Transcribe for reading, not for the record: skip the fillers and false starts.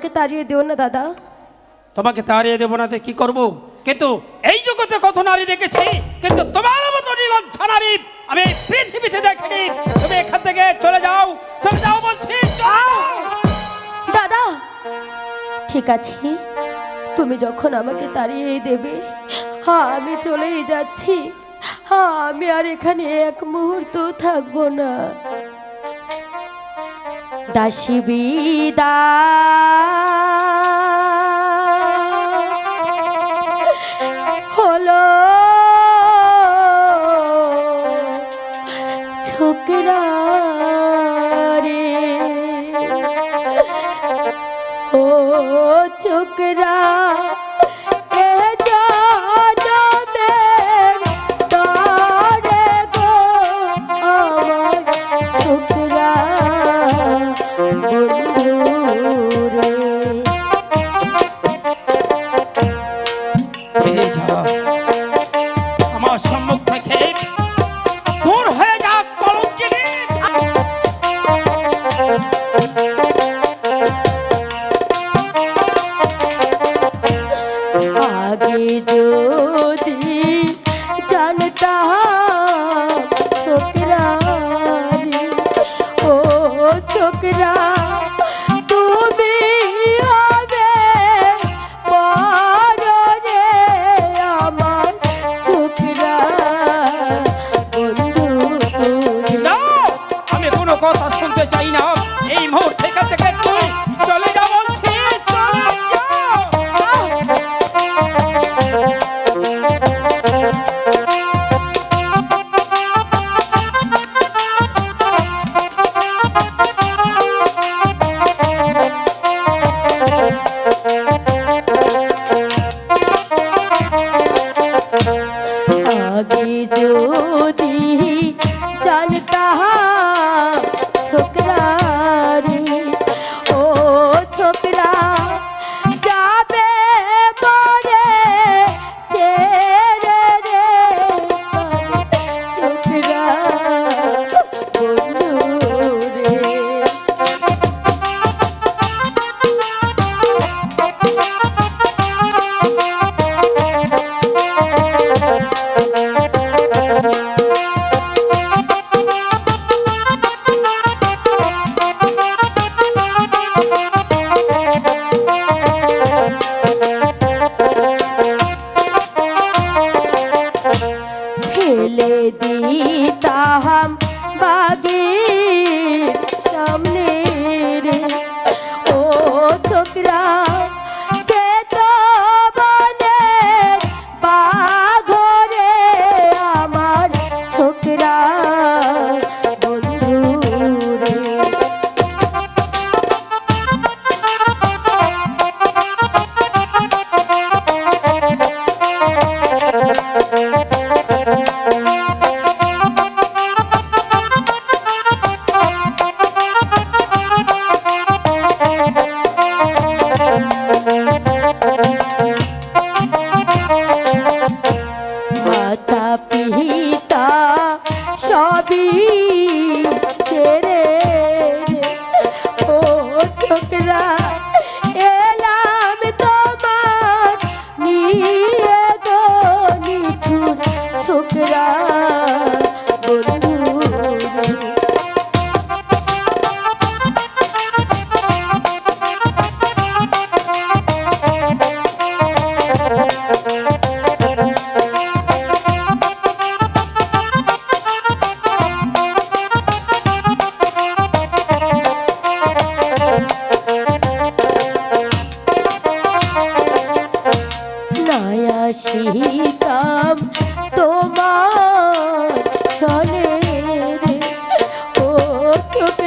আমাকে তাড়িয়ে দিও না দাদা। তোমাকে তাড়িয়ে দেবো না, কি করব? কিন্তু এই জগতে কত নারী দেখেছি, কিন্তু তোমার মতো নির্লজ্জা নারী আমি পৃথিবীতে দেখিনি। তুমি এখান থেকে চলে যাও, চলে যাও বলছি। দাদা ঠিক আছে, তুমি যখন আমাকে তাড়িয়ে দেবে, হ্যাঁ আমি চলেই যাচ্ছি। হ্যাঁ আমি আর এখানে এক মুহূর্ত থাকবো না। দাসী বিদায় হলো ছোকরা রে, ও ছোকরা এ জনমের তরে গো আমার ছোকরা বন্ধু রে। বেরিয়ে যাও আমার সম্মুখ থেকে, দূর হয়ে যা কলঙ্কিনী। আগে যদি জানতাম ছোকরা রে, ও ছোকরা তুমি হবে বড় রে আমার ছোকরা বন্ধু রে। না, আমি কোনো কথা শুনতে চাই না। এই মুহূর্তে এখান থেকে তুই চলে যা বলছি, চলে যা। আগে যদি জানতাম ছোকরা রে, ও ছোকরা যাবে মরে ছেড়ে রে ছোকরা বন্ধু রে। ফেলে দিতাম বাগের সামনে রে, ও ছোকরা খেত বনের বাঘরে আমার ছোকরা বন্ধু রে। মাতা পিতা সবই ছেড়ে রে, ও ছোকরা এলাম তোমার নিয়ে গো নিঠুর ছোকরা বন্ধু রে। আসিতাম তোমার সনে রে, ও ছোট